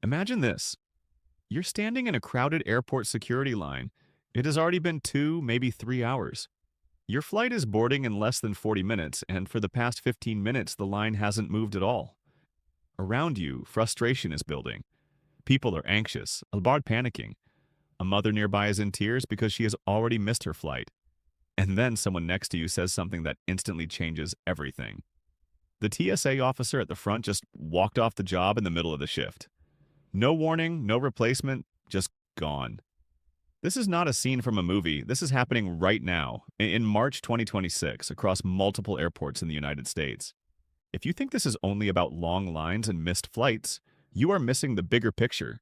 Imagine this. You're standing in a crowded airport security line. It has already been 2, maybe 3 hours. Your flight is boarding in less than 40 minutes, and for the past 15 minutes, the line hasn't moved at all. Around you, frustration is building. People are anxious, about panicking. A mother nearby is in tears because she has already missed her flight. And then someone next to you says something that instantly changes everything. The TSA officer at the front just walked off the job in the middle of the shift. No warning, no replacement, just gone. This is not a scene from a movie. This is happening right now, in March 2026, across multiple airports in the United States. If you think this is only about long lines and missed flights, you are missing the bigger picture.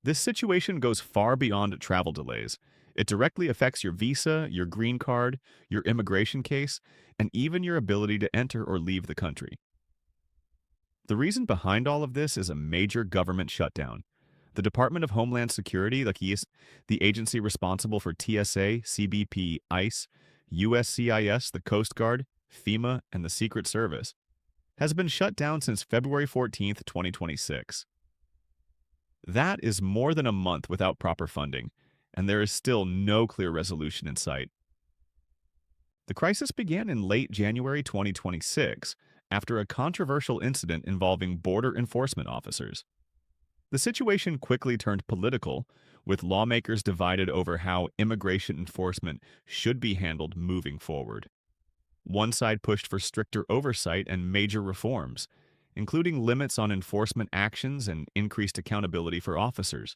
This situation goes far beyond travel delays. It directly affects your visa, your green card, your immigration case, and even your ability to enter or leave the country. The reason behind all of this is a major government shutdown. The Department of Homeland Security, the agency responsible for TSA, CBP, ICE, USCIS, the Coast Guard, FEMA, and the Secret Service, has been shut down since February 14th, 2026. That is more than a month without proper funding, and there is still no clear resolution in sight. The crisis began in late January 2026 after a controversial incident involving border enforcement officers. The situation quickly turned political, with lawmakers divided over how immigration enforcement should be handled moving forward. One side pushed for stricter oversight and major reforms, including limits on enforcement actions and increased accountability for officers.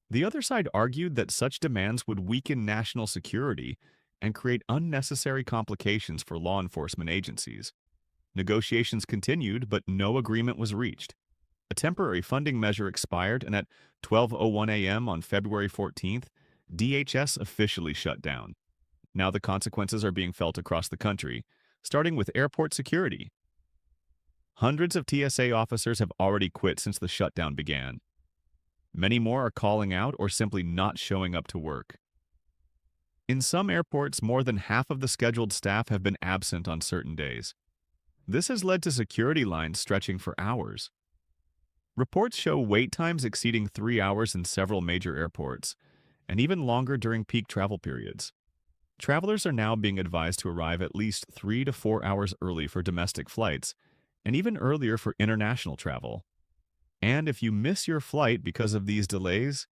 The other side argued that such demands would weaken national security and create unnecessary complications for law enforcement agencies. Negotiations continued, but no agreement was reached. A temporary funding measure expired, and at 12:01 a.m. on February 14th, DHS officially shut down. Now the consequences are being felt across the country, starting with airport security. Hundreds of TSA officers have already quit since the shutdown began. Many more are calling out or simply not showing up to work. In some airports, more than half of the scheduled staff have been absent on certain days. This has led to security lines stretching for hours. Reports show wait times exceeding 3 hours in several major airports, and even longer during peak travel periods. Travelers are now being advised to arrive at least 3 to 4 hours early for domestic flights, and even earlier for international travel. And if you miss your flight because of these delays,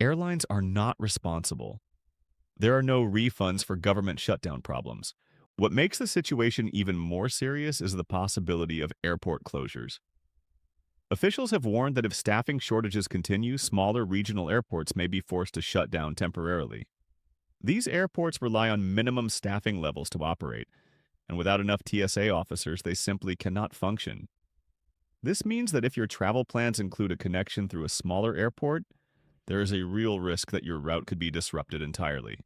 airlines are not responsible. There are no refunds for government shutdown problems. What makes the situation even more serious is the possibility of airport closures. Officials have warned that if staffing shortages continue, smaller regional airports may be forced to shut down temporarily. These airports rely on minimum staffing levels to operate, and without enough TSA officers, they simply cannot function. This means that if your travel plans include a connection through a smaller airport, there is a real risk that your route could be disrupted entirely.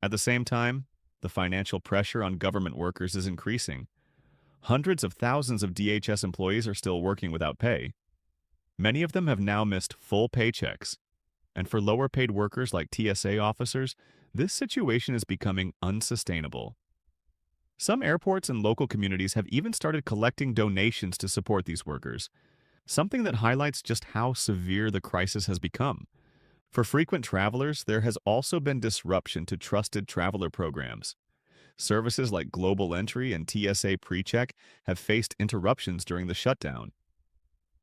At the same time, the financial pressure on government workers is increasing. Hundreds of thousands of DHS employees are still working without pay. Many of them have now missed full paychecks. And for lower-paid workers like TSA officers, this situation is becoming unsustainable. Some airports and local communities have even started collecting donations to support these workers, something that highlights just how severe the crisis has become. For frequent travelers, there has also been disruption to trusted traveler programs. Services like Global Entry and TSA PreCheck have faced interruptions during the shutdown.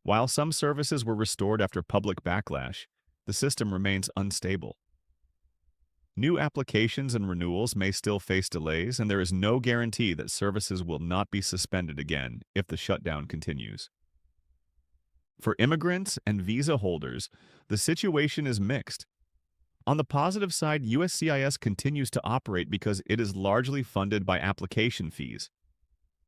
While some services were restored after public backlash, the system remains unstable. New applications and renewals may still face delays, and there is no guarantee that services will not be suspended again if the shutdown continues. For immigrants and visa holders, the situation is mixed. On the positive side, USCIS continues to operate because it is largely funded by application fees.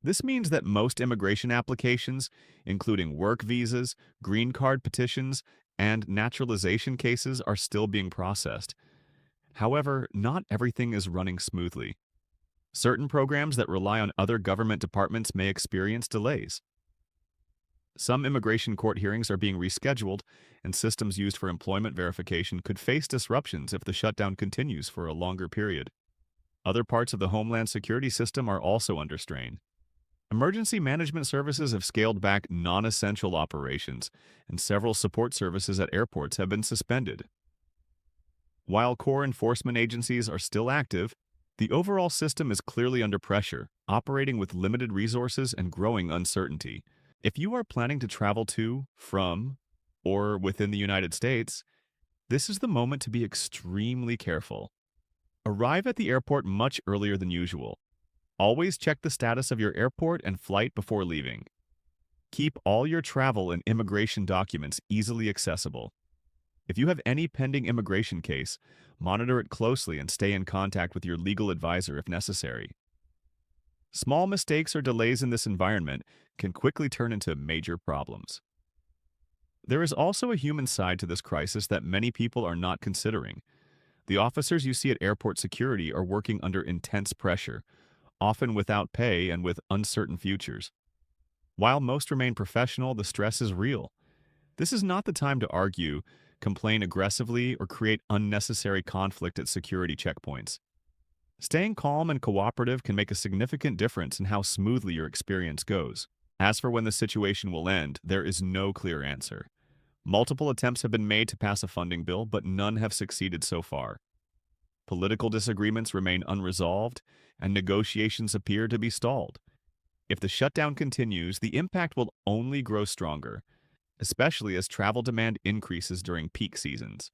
This means that most immigration applications, including work visas, green card petitions, and naturalization cases, are still being processed. However, not everything is running smoothly. Certain programs that rely on other government departments may experience delays. Some immigration court hearings are being rescheduled, and systems used for employment verification could face disruptions if the shutdown continues for a longer period. Other parts of the Homeland Security system are also under strain. Emergency management services have scaled back non-essential operations, and several support services at airports have been suspended. While core enforcement agencies are still active, the overall system is clearly under pressure, operating with limited resources and growing uncertainty. If you are planning to travel to, from, or within the United States, this is the moment to be extremely careful. Arrive at the airport much earlier than usual. Always check the status of your airport and flight before leaving. Keep all your travel and immigration documents easily accessible. If you have any pending immigration case, monitor it closely and stay in contact with your legal advisor if necessary. Small mistakes or delays in this environment can quickly turn into major problems. There is also a human side to this crisis that many people are not considering. The officers you see at airport security are working under intense pressure, often without pay and with uncertain futures. While most remain professional, the stress is real. This is not the time to argue, complain aggressively, or create unnecessary conflict at security checkpoints. Staying calm and cooperative can make a significant difference in how smoothly your experience goes. As for when the situation will end, there is no clear answer. Multiple attempts have been made to pass a funding bill, but none have succeeded so far. Political disagreements remain unresolved, and negotiations appear to be stalled. If the shutdown continues, the impact will only grow stronger, especially as travel demand increases during peak seasons.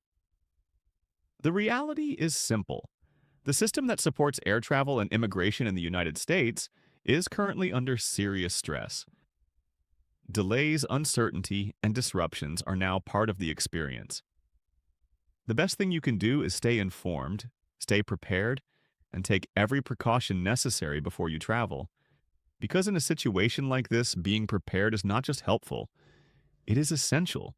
The reality is simple. The system that supports air travel and immigration in the United States is currently under serious stress. Delays, uncertainty, and disruptions are now part of the experience. The best thing you can do is stay informed, stay prepared, and take every precaution necessary before you travel. Because in a situation like this, being prepared is not just helpful, it is essential.